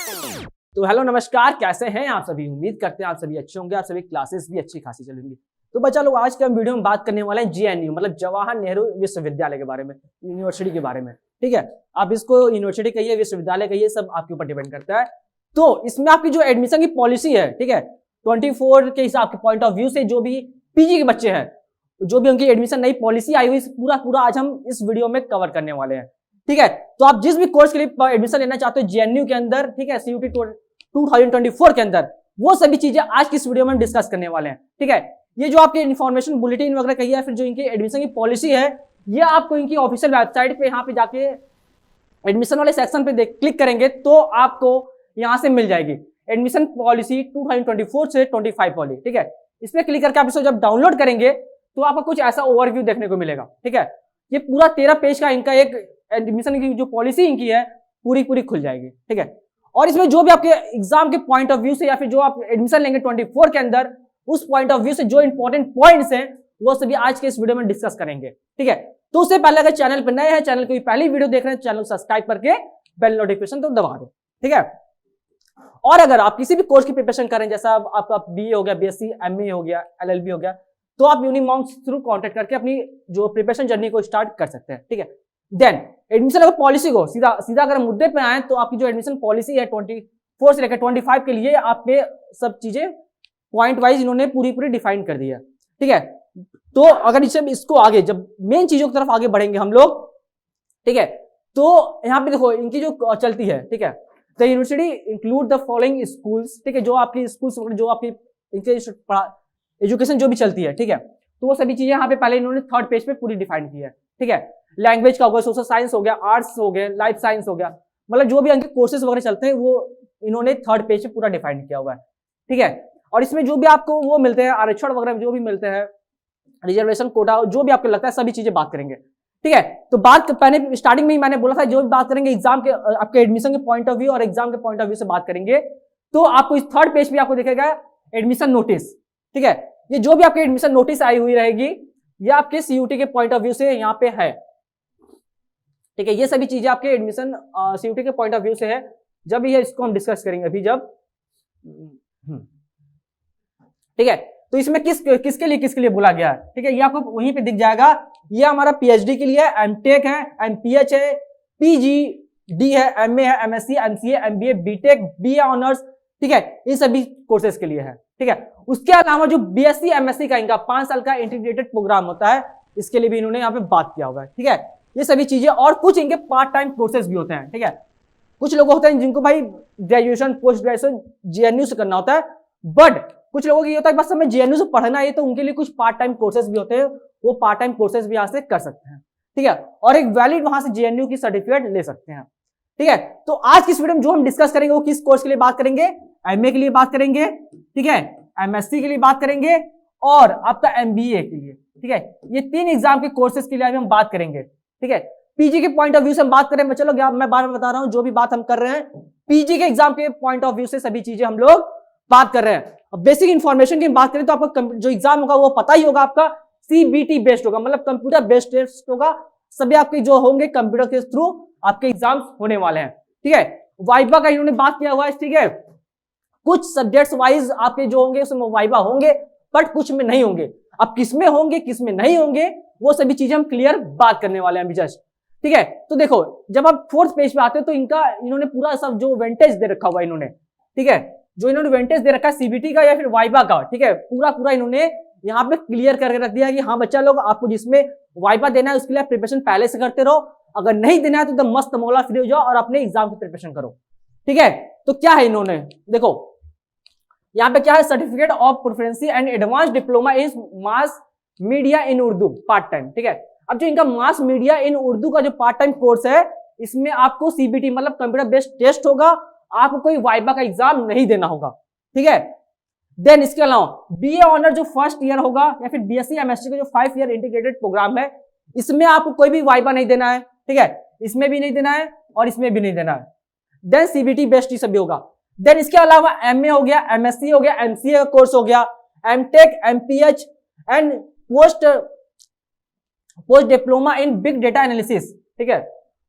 तो हेलो नमस्कार, कैसे हैं आप सभी। उम्मीद करते हैं आप सभी अच्छे होंगे, आप सभी क्लासेस भी अच्छी खासी चलेंगी। तो बच्चा लोग, आज के हम वीडियो में बात करने वाले हैं जेएनयू मतलब जवाहर नेहरू विश्वविद्यालय के बारे में, यूनिवर्सिटी के बारे में। ठीक है, आप इसको यूनिवर्सिटी कहिए, विश्वविद्यालय कहिए, सब आपके ऊपर डिपेंड करता है। तो इसमें आपकी जो एडमिशन की पॉलिसी है, ठीक है, 24 के हिसाब के पॉइंट ऑफ व्यू से जो भी पीजी के बच्चे हैं, जो भी उनकी एडमिशन नई पॉलिसी आई हुई, पूरा आज हम इस वीडियो में कवर करने वाले हैं। ठीक है, तो आप जिस भी कोर्स के लिए एडमिशन लेना चाहते हो जेएनयू के अंदर, ठीक है, सीयूटी 2024 के अंदर, वो सभी चीजें आज की इस वीडियो में हम डिस्कस करने वाले हैं। ठीक है, ये जो आपके इन्फॉर्मेशन बुलेटिन वगैरह कही है, फिर जो इनकी एडमिशन की पॉलिसी है, ये आपको इनकी ऑफिशियल वेबसाइट पे यहाँ पे जाके एडमिशन वाले सेक्शन पे क्लिक करेंगे तो आपको यहाँ से मिल जाएगी एडमिशन पॉलिसी 2024 से 25 वाली। ठीक है, इस पे क्लिक करके आप इसको जब डाउनलोड करेंगे तो आपको कुछ ऐसा ओवरव्यू देखने को मिलेगा। ठीक है, ये पूरा 13 पेज का इनका एक एडमिशन की जो पॉलिसी इनकी है पूरी खुल जाएगी। ठीक है, और इसमें जो भी आपके एग्जाम के पॉइंट ऑफ व्यू से या फिर जो आप एडमिशन लेंगे 24 के अंदर, उस पॉइंट ऑफ व्यू से जो इंपॉर्टेंट पॉइंट्स हैं वो सभी आज के इस वीडियो में डिस्कस करेंगे। ठीक है, तो उससे पहले अगर चैनल पर नए हैं, चैनल को पहली वीडियो देख रहे हैं, चैनल को सब्सक्राइब करके बेल नोटिफिकेशन तो दबा दो। ठीक है, और अगर आप किसी भी कोर्स की प्रिपरेशन करें, जैसा आपका बीए हो गया, बीएससी, एमए हो गया, एलएलबी हो गया, तो आप यूनिमॉन्क्स थ्रू कॉन्टेक्ट करके अपनी जो प्रिपरेशन जर्नी को स्टार्ट कर सकते हैं। ठीक है, देन एडमिशन अगर पॉलिसी को सीधा अगर मुद्दे पे आए तो आपकी जो एडमिशन पॉलिसी है 24 से लेकर 25 के लिए आपने सब चीजें पॉइंट वाइज इन्होंने पूरी डिफाइन कर दी है। ठीक है, तो अगर इसको आगे जब मेन चीजों की तरफ आगे बढ़ेंगे हम लोग, ठीक है, तो यहाँ पे देखो इनकी जो चलती है, ठीक है, the university include the following schools. ठीक है, जो आपकी स्कूल्स जो आपकी एजुकेशन जो भी चलती है, ठीक है, तो वो सभी चीजें यहाँ पे पहले इन्होंने थर्ड पेज पे पूरी डिफाइन की है। ठीक है, लैंग्वेज का हो गया, सोशल साइंस हो गया, आर्ट्स हो गया, लाइफ साइंस हो गया, मतलब जो भी इनके कोर्सेज वगैरह चलते हैं वो इन्होंने थर्ड पेज पे पूरा डिफाइन किया हुआ है। ठीक है, और इसमें जो भी आपको वो मिलते हैं, आरक्षण वगैरह जो भी मिलते हैं, रिजर्वेशन कोटा, जो भी आपको लगता है सभी चीजें बात करेंगे। ठीक है, तो बात पहले स्टार्टिंग में ही मैंने बोला था, जो भी बात करेंगे एग्जाम के, आपके एडमिशन के पॉइंट ऑफ व्यू और एग्जाम के पॉइंट ऑफ व्यू से बात करेंगे, तो आपको इस थर्ड पेज पे आपको दिखेगा एडमिशन नोटिस। ठीक है, ये जो भी आपकी एडमिशन नोटिस आई हुई रहेगी, ये आपके सीयूटी के पॉइंट ऑफ व्यू से यहाँ पे है। ठीक है, ये सभी चीजें आपके एडमिशन सीयूटी के पॉइंट ऑफ व्यू से है। जब ये इसको हम डिस्कस करेंगे अभी जब, ठीक है, तो इसमें किसके लिए बोला गया है, ठीक है, ये आपको वहीं पे दिख जाएगा। ये हमारा पीएचडी के लिए है, एमटेक है, एमपीएच है, पीजीडी है, एमए है, MSc, MCA, MBA, BTech, BA honours, ठीक है, इन सभी कोर्सेज के लिए है। ठीक है, उसके अलावा जो बीएससी एमएससी का इनका 5 साल का इंटीग्रेटेड प्रोग्राम होता है, इसके लिए भी इन्होंने यहाँ पे बात किया हुआ है। ठीक है, ये सभी चीजें, और कुछ इनके पार्ट टाइम कोर्सेज भी होते हैं। ठीक है, कुछ लोग होते हैं जिनको भाई ग्रेजुएशन पोस्ट ग्रेजुएशन जेएनयू से करना होता है, बट कुछ लोगों की होता है बस हमें जेएनयू से पढ़ना है, तो उनके लिए कुछ पार्ट टाइम कोर्सेज भी होते हैं, वो पार्ट टाइम कोर्सेज भी यहाँ से कर सकते हैं। ठीक है, और एक वैलिड वहां से जेएनयू की सर्टिफिकेट ले सकते हैं। ठीक है, तो आज की इस वीडियो में जो हम डिस्कस करेंगे वो किस कोर्स के लिए बात करेंगे, एमए के लिए बात करेंगे, ठीक है, एमएससी के लिए बात करेंगे, और आपका एमबीए के लिए। ठीक है, ये 3 एग्जाम के कोर्सेज के लिए हम बात करेंगे। ठीक है, पीजी के पॉइंट ऑफ व्यू से हम बात करें, चलो मैं बार बार बता रहा हूं, जो भी बात हम कर रहे हैं पीजी के एग्जाम के पॉइंट ऑफ व्यू से सभी चीजें हम लोग बात कर रहे हैं। अब बेसिक इंफॉर्मेशन की बात करें तो आपका जो एग्जाम होगा वो पता ही होगा, आपका सीबीटी बेस्ड होगा, मतलब कंप्यूटर बेस्ड टेस्ट होगा। सभी आपके जो होंगे कंप्यूटर के थ्रू आपके एग्जाम होने वाले हैं। ठीक है, वाइवा का इन्होंने बात किया हुआ है। ठीक है, कुछ सब्जेक्ट्स वाइज आपके जो होंगे उसमें वाइवा होंगे, बट कुछ में नहीं होंगे। अब किसमें होंगे किसमें नहीं होंगे वो सभी चीजें हम क्लियर बात करने वाले हैं अभी जस्ट। ठीक है, तो देखो जब आप फोर्थ पेज पे आते हो तो इन्होंने पूरा सब जो वेंटेज दे रखा हुआ है इन्होंने, ठीक है, जो इन्होंने वेंटेज दे रखा है सीबीटी का या फिर वाइवा का, ठीक है, पूरा इन्होंने यहाँ पे क्लियर करके रख दिया है कि हाँ बच्चा लोग, आपको जिसमें वाइवा देना है उसके लिए प्रिपरेशन पहले से करते रहो, अगर नहीं देना है तो एकदम मस्त मौला फ्री हो जाओ और अपने एग्जाम की प्रिपरेशन करो। ठीक है, तो क्या है इन्होंने, देखो यहाँ पे क्या है, certificate of proficiency and advance diploma in mass media in Urdu part time. ठीक है, अब जो इनका मास मीडिया इन उर्दू का जो पार्ट टाइम कोर्स है, इसमें आपको सीबीटी मतलब कंप्यूटर बेस्ड टेस्ट होगा, आपको कोई वाइवा का एग्जाम नहीं देना होगा। ठीक है, देन इसके अलावा बीए ऑनर जो फर्स्ट ईयर होगा या फिर बीएससी एमएससी का जो 5 ईयर इंटीग्रेटेड प्रोग्राम है, इसमें आपको कोई भी वाइवा नहीं देना है। ठीक है, इसमें भी नहीं देना है और इसमें भी नहीं देना है। देन सीबीटी बेस्ड ही सभी होगा। देन इसके अलावा एमए हो गया, एमएससी हो गया, एमसीए का कोर्स हो गया, MTech, MPH and post diploma in big data analysis. ठीक है,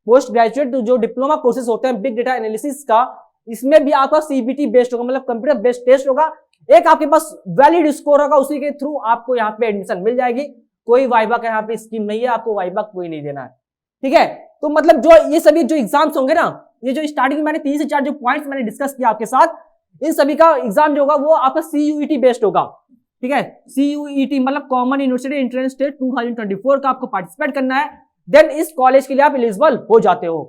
पोस्ट ग्रेजुएट जो डिप्लोमा कोर्सेज होते हैं बिग डेटा एनालिसिस का, इसमें भी आपका सीबीटी बेस्ड होगा, मतलब कंप्यूटर बेस्ड टेस्ट होगा। एक आपके पास वैलिड स्कोर होगा, उसी के थ्रू आपको यहाँ पे एडमिशन मिल जाएगी। कोई वाइवा का यहाँ पे स्कीम नहीं है, आपको वाइवा कोई नहीं देना है, ठीक है। तो मतलब जो ये सभी जो एग्जाम्स होंगे ना, ये जो स्टार्टिंग में मैंने 3 से 4 जो पॉइंट्स मैंने डिस्कस किया आपके साथ, इन सभी का एग्जाम जो होगा वो आपका CUET बेस्ड होगा, ठीक है। CUET मतलब कॉमन यूनिवर्सिटी एंट्रेंस टेस्ट 2024 का आपको पार्टिसिपेट करना है, देन इस कॉलेज के लिए आप एलिजिबल हो जाते हो,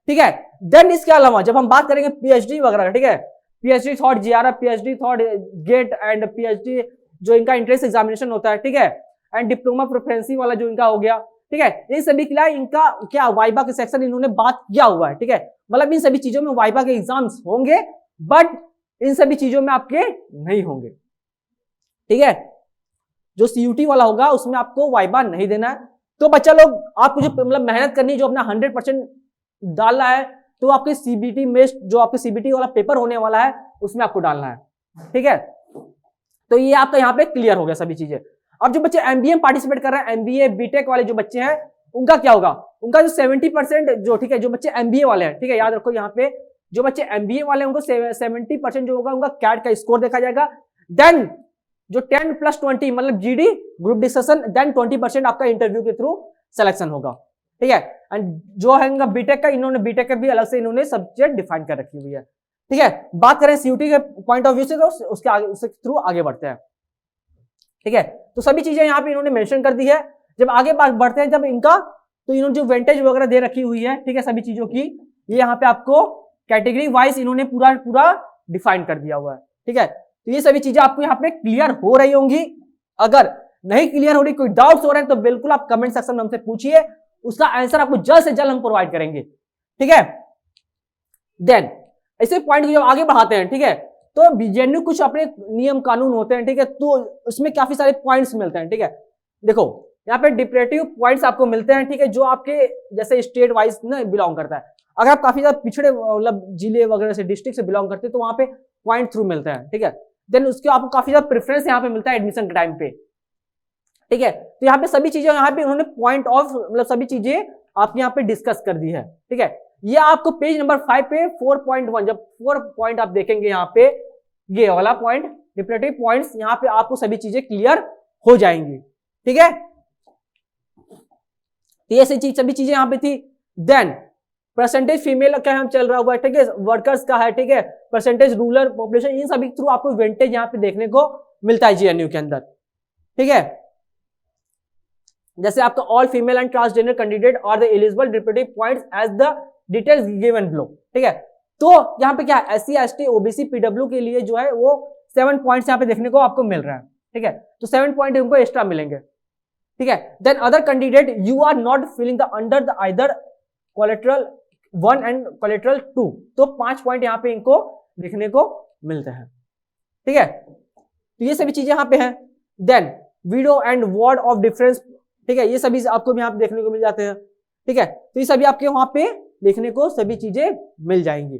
ठीक है। देन इसके अलावा जब हम बात करेंगे PhD वगैरह, ठीक है, PhD through JRF, PhD through GATE and PhD जो इनका एंट्रेंस एग्जामिनेशन होता है, ठीक है, एंड डिप्लोमा प्रोफेंसी वाला जो इनका हो गया, ठीक है। इन सभी के लिए इनका क्या वाइबा के सेक्शन इन्होंने बात किया हुआ है, ठीक है। मतलब इन सभी चीजों में वाइबा के एग्जाम्स होंगे, बट इन सभी चीजों में आपके नहीं होंगे, ठीक है। जो CUT वाला होगा उसमें आपको वाइबा नहीं देना है। तो बच्चा लोग आपको जो मतलब मेहनत करनी है, जो अपना 100% डालना है, तो आपके CBT में जो आपके CBT वाला पेपर होने वाला है उसमें आपको डालना है, ठीक है। तो ये आपका यहाँ पे क्लियर हो गया सभी चीजें। अब जो बच्चे MBA में पार्टिसिपेट कर रहे हैं, MBA BTech वाले जो बच्चे हैं, उनका क्या होगा, उनका जो 70% जो, ठीक है, जो बच्चे MBA वाले हैं, ठीक है, याद रखो यहाँ पे जो बच्चे MBA वाले हैं उनको 70% जो होगा उनका कैट का स्कोर देखा जाएगा। देन जो 10+20 मतलब GD ग्रुप डिस्कशन, देन 20% आपका इंटरव्यू के थ्रू सिलेक्शन होगा, ठीक है। एंड जो है इनका बीटेक का, इन्होंने बीटेक का भी अलग से इन्होंने सब्जेक्ट डिफाइन कर रखी हुई है, ठीक है। बात करें CUT के पॉइंट ऑफ व्यू से, तो उसके आगे उसके थ्रू आगे बढ़ते हैं, ठीक है। तो सभी चीजें यहाँ पे इन्होंने मेंशन कर दी है। जब आगे बात बढ़ते हैं जब इनका, तो इन्होंने जो वेंटेज वगैरह दे रखी हुई है, ठीक है, सभी चीजों की, ये यहाँ पे आपको कैटेगरी वाइज इन्होंने पूरा डिफाइन कर दिया हुआ है, ठीक है। तो ये सभी चीजें आपको यहाँ पे क्लियर हो रही होंगी। अगर नहीं क्लियर हो रही, कोई डाउट्स हो रहे हैं, तो बिल्कुल आप कमेंट सेक्शन में हमसे पूछिए, उसका आंसर आपको जल्द से जल्द हम प्रोवाइड करेंगे, ठीक है। देन ऐसे पॉइंट को जब आगे बढ़ाते हैं, ठीक है, तो जेन्युइन कुछ अपने नियम कानून होते हैं, ठीक है, तो उसमें काफी सारे पॉइंट्स मिलते हैं, ठीक है। देखो यहाँ पे डिपरेटिव पॉइंट्स आपको मिलते हैं, ठीक है, जो आपके जैसे स्टेट वाइज ना बिलोंग करता है। अगर आप काफी ज्यादा पिछड़े मतलब जिले वगैरह से, डिस्ट्रिक्ट से बिलोंग करते हैं, तो वहां पे पॉइंट थ्रू मिलते हैं, ठीक है। देन उसके आपको काफी ज्यादा प्रेफरेंस यहाँ पे मिलता है एडमिशन के टाइम पे, ठीक है। तो यहाँ पे सभी चीजें यहाँ पे उन्होंने पॉइंट ऑफ मतलब सभी चीजें आपके यहाँ पे डिस्कस कर दी है, ठीक है। ये आपको पेज नंबर 5 पे 4.1 जब 4 पॉइंट आप देखेंगे यहाँ पे, ये वाला पॉइंट डिपरेटिव पॉइंट्स, यहाँ पे आपको सभी चीजें क्लियर हो जाएंगी, ठीक है। तो ये सभी चीजें यहाँ पे थी। देन परसेंटेज फीमेल का हम चल रहा हुआ है, ठीक है, वर्कर्स का है, ठीक है, परसेंटेज रूरल पॉपुलेशन, इन सभी थ्रू आपको वेंटेज यहाँ पे देखने को मिलता है GNU के अंदर, ठीक है। जैसे आपका all female and transgender candidate और the eligible deprivation points as the details given below, ठीक है। तो यहाँ पे क्या है, SC ST OBC PW के लिए जो है वो 7 पॉइंट्स यहाँ पे देखने को आपको मिल रहा है, ठीक है। तो 7 पॉइंट उनको एक्स्ट्रा मिलेंगे, ठीक है। Then other candidate you are not filling the under the either collateral 1 and collateral 2, तो 5 पॉइंट यहाँ पे इनको देखने को मिलते हैं, ठीक है। तो ये सभी चीजें यहाँ पे हैं। Then video and word of difference, ठीक है, ये सभी आपको यहाँ पे देखने को मिल जाते हैं, ठीक है। तो ये सभी आपके वहां पे देखने को सभी चीजें मिल जाएंगी,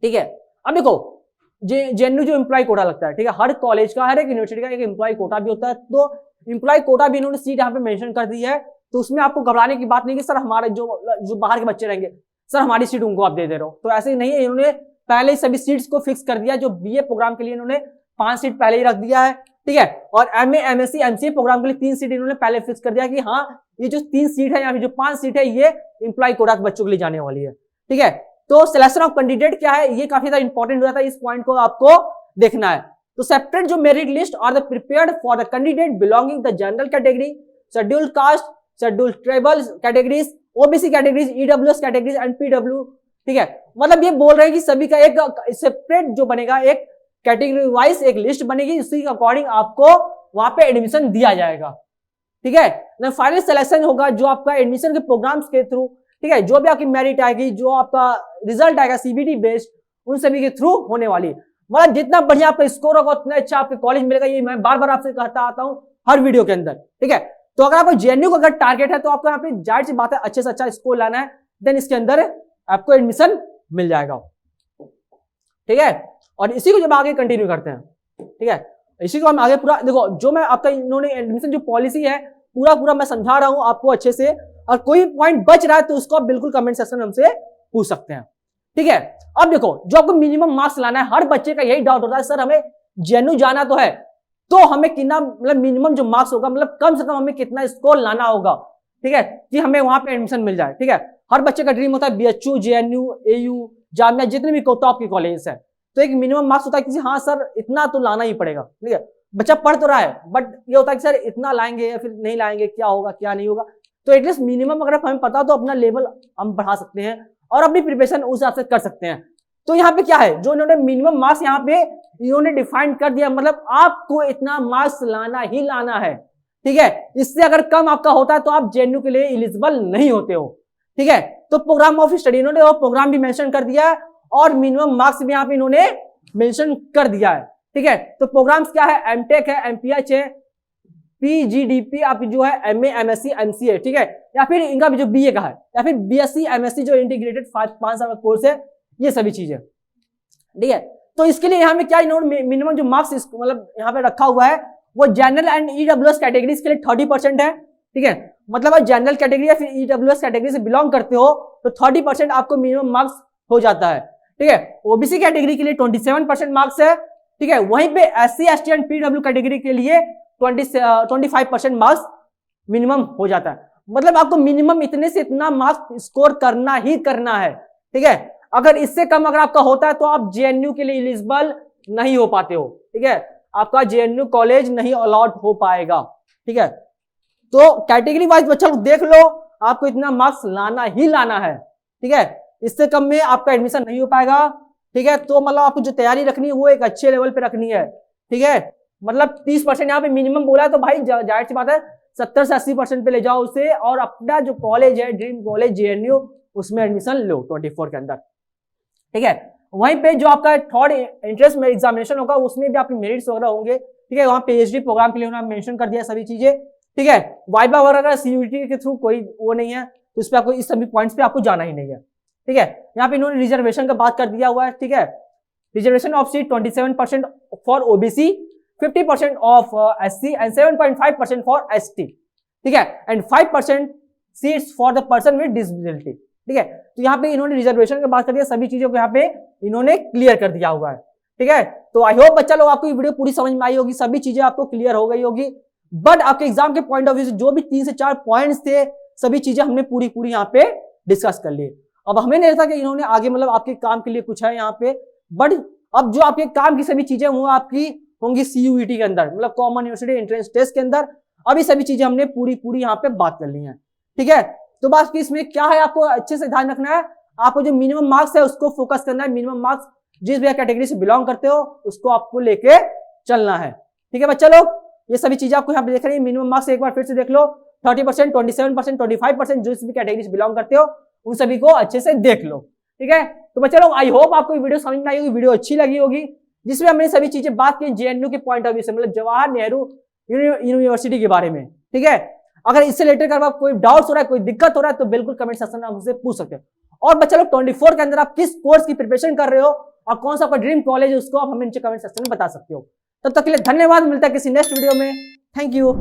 ठीक है। अब देखो जेन्यू जो एम्प्लॉय कोटा लगता है, ठीक है, हर कॉलेज का, हर एक यूनिवर्सिटी का एक एम्प्लॉय कोटा भी होता है, तो एम्प्लॉय कोटा भी इन्होंने सीट यहाँ पे मेंशन कर दी है। तो उसमें आपको घबराने की बात नहीं कि सर हमारे जो बाहर के बच्चे रहेंगे, सर हमारी सीट उनको आप दे रहे हो, तो ऐसे ही नहीं है। इन्होंने पहले ही सभी सीट्स को फिक्स कर दिया। जो BA प्रोग्राम के लिए इन्होंने 5 सीट पहले ही रख दिया है, ठीक है, और MA MSc MCA प्रोग्राम के लिए 3 सीट इन्होंने पहले फिक्स कर दिया कि हाँ ये जो 3 सीट है, यहाँ पे जो 5 सीट है, ये एम्प्लॉय कोटा के बच्चों के लिए जाने वाली है, ठीक है। तो सिलेक्शन ऑफ कैंडिडेट क्या है, ये काफी ज्यादा इंपॉर्टेंट हो जाता है, इस पॉइंट को आपको देखना है। तो सेपरेट जो merit list are the prepared for the candidate belonging the general category, scheduled caste, scheduled tribal categories, OBC categories, EWS categories and PW, ठीक है। मतलब ये बोल रहे हैं कि सभी का एक सेपरेट जो बनेगा, एक कैटेगरी वाइज एक लिस्ट बनेगी, उसी के अकॉर्डिंग आपको वहां पे एडमिशन दिया जाएगा, ठीक है ना। फाइनल सिलेक्शन होगा जो आपका एडमिशन के प्रोग्राम्स के थ्रू, ठीक है, जो भी आपकी मेरिट आएगी, जो आपका रिजल्ट आएगा CBT बेस्ड, उन सभी के थ्रू होने वाली है। मतलब जितना बढ़िया आपका स्कोर होगा उतना अच्छा आपके कॉलेज मिलेगा, ये मैं बार बार आपसे कहता आता हूं हर वीडियो के अंदर, ठीक है। तो अगर आपको JNU का अगर टारगेट है, तो आपको यहाँ पे जाहिर सी बात है अच्छे से अच्छा स्कोर लाना है, देन इसके अंदर आपको एडमिशन मिल जाएगा, ठीक है। और इसी को जब आगे कंटिन्यू करते हैं, ठीक है, इसी को हम आगे पूरा देखो, जो मैं आपका इन्होंने एडमिशन जो पॉलिसी है पूरा मैं समझा रहा हूं आपको अच्छे से, और कोई पॉइंट बच रहा है तो उसको आप बिल्कुल कमेंट सेक्शन में हमसे पूछ सकते हैं, ठीक है। अब देखो जो आपको मिनिमम मार्क्स लाना है, हर बच्चे का यही डाउट होता है, सर हमें जेएनयू जाना तो है, तो हमें कितना मतलब मिनिमम जो मार्क्स होगा, मतलब कम से कम हमें कितना स्कोर लाना होगा, ठीक है, कि हमें वहां पे एडमिशन मिल जाए। ठीक है, हर बच्चे का ड्रीम होता है बीएचयू, जेएनयू, एयू, जामिया, जितने भी टॉप के कॉलेज है, तो एक मिनिमम मार्क्स होता है कि हाँ सर इतना तो लाना ही पड़ेगा। ठीक है, बच्चा पढ़ तो रहा है, बट ये होता है कि सर इतना लाएंगे या फिर नहीं लाएंगे, क्या होगा क्या नहीं होगा। तो एटलीस्ट मिनिमम अगर हमें पता हो तो अपना लेवल हम बढ़ा सकते हैं और अपनी प्रिपरेशन उस हिसाब से कर सकते हैं। तो यहाँ पे क्या है, जो इन्होंने मिनिमम मार्क्स यहाँ पे इन्होंने डिफाइन कर दिया, मतलब आपको इतना मार्क्स लाना ही लाना है। ठीक है, इससे अगर कम आपका होता है तो आप जेएनयू के लिए एलिजिबल नहीं होते हो। ठीक है, तो प्रोग्राम ऑफ स्टडी इन्होंने वो प्रोग्राम भी मेंशन कर दिया है और मिनिमम मार्क्स भी यहाँ पे इन्होंने मेंशन कर दिया है। ठीक है, तो प्रोग्राम्स क्या है, एमटेक है, एमपीएच है, पीजीडीपी, आप जो है एमए, एमएससी, एमसीए, ठीक है, या फिर इनका भी जो बीए का है, या फिर बीएससी, एमएससी जो इंटीग्रेटेड 5 साल का कोर्स है, ये सभी चीजें। ठीक है, तो इसके लिए यहाँ पे क्या इन्होंने मिनिमम जो मार्क्स मतलब यहाँ पे रखा हुआ है वो जनरल एंड ईडब्ल्यूएस कैटेगरीज के लिए 30% है। ठीक है, मतलब आप जनरल कैटेगरी या फिर ईडब्ल्यूएस कैटेगरी से बिलोंग करते हो तो 30% आपको मिनिमम मार्क्स हो जाता है। ठीक है, ओबीसी कैटेगरी के लिए 27% मार्क्स है। ठीक है, वहीं पे SC, ST and PW category के लिए 25% मार्क्स मिनिमम हो जाता है। मतलब आपको मिनिमम इतने से इतना मार्क्स स्कोर करना ही करना है। ठीक है, अगर इससे कम अगर आपका होता है तो आप जेएनयू के लिए एलिजिबल नहीं हो पाते हो। ठीक है, आपका जेएनयू कॉलेज नहीं अलॉट हो पाएगा। ठीक है, तो कैटेगरी वाइज बच्चा लोग देख लो, आपको इतना मार्क्स लाना ही लाना है। ठीक है, इससे कम में आपका एडमिशन नहीं हो पाएगा। ठीक है, तो मतलब आपको जो तैयारी रखनी है वो एक अच्छे लेवल पे रखनी है। ठीक है, मतलब 30% यहाँ पे मिनिमम बोला है तो भाई जाहिर सी बात है 70 से 80% पे ले जाओ उसे और अपना जो कॉलेज है ड्रीम कॉलेज जेएनयू उसमें एडमिशन लो 24 के अंदर। ठीक है, वहीं पे जो आपका थर्ड इंट्रेंस में एग्जामिनेशन होगा उसमें भी आपके मेरिट्स वगैरह होंगे। ठीक है, वहां पीएचडी प्रोग्राम के लिए उन्होंने मेंशन कर दिया सभी चीजें। ठीक है, वाइबा वगैरह सीयूईटी के थ्रू कोई वो नहीं है, तो इस पे आपको इस सभी पॉइंट्स पे आपको जाना ही नहीं है। ठीक है, यहाँ पे इन्होंने रिजर्वेशन का बात कर दिया हुआ है। ठीक है, reservation of seat 27% for OBC, 50% of SC and 7.5% for ST. ठीक है, and 5% seats for the person with disability. ठीक है, तो यहाँ पे इन्होंने रिजर्वेशन की बात कर दिया, सभी चीजों को यहाँ पे इन्होंने क्लियर कर दिया हुआ है। ठीक है, तो आई होप बच्चा लोग आपको ये वीडियो पूरी समझ में आई होगी, सभी चीजें आपको क्लियर हो गई होगी। बट आपके एग्जाम के पॉइंट ऑफ व्यू से जो भी 3 से 4 पॉइंट्स थे सभी चीजें हमने पूरी यहाँ पे डिस्कस कर ली। अब हमें नहीं लगता कि इन्होंने आगे मतलब आपके काम के लिए कुछ है यहाँ पे, बट अब जो आपके काम की सभी चीजें वो आपकी होंगी सीयूईटी के अंदर, मतलब कॉमन यूनिवर्सिटी एंट्रेंस टेस्ट के अंदर। अभी सभी चीजें हमने पूरी यहाँ पे बात कर ली है। ठीक है, तो बस इसमें क्या है, आपको अच्छे से ध्यान रखना है, आपको जो मिनिमम मार्क्स है उसको फोकस करना है। मिनिमम मार्क्स जिस भी कैटेगरी से बिलोंग करते हो उसको आपको लेके चलना है। ठीक है बच्चा लोग, ये सभी चीजें आपको यहाँ पे देख रही है। मिनिमम मार्क्स एक बार फिर से देख लो, 30%, 27%, 25% जिस भी कैटेगरी से बिलोंग करते हो उन सभी को अच्छे से देख लो। ठीक है, तो बच्चा लोग आई होप आपको वीडियो समझ में आई होगी, वीडियो अच्छी लगी होगी, जिसमें हमने सभी चीजें बात की जेएनयू के पॉइंट ऑफ व्यू से, मतलब जवाहर नेहरू यूनिवर्सिटी के बारे में। ठीक है, अगर इससे रिलेटेड अगर कोई डाउट्स हो रहा है, कोई दिक्कत हो रहा है तो बिल्कुल कमेंट सेक्शन में हमसे पूछ सकते हो। और बच्चा लोग 24 के अंदर आप किस कोर्स की प्रिपरेशन कर रहे हो और कौन सा आपका ड्रीम कॉलेज है उसको आप हमें नीचे कमेंट सेक्शन में बता सकते हो। तब तक के लिए धन्यवाद, मिलता है किसी नेक्स्ट वीडियो में। Thank you.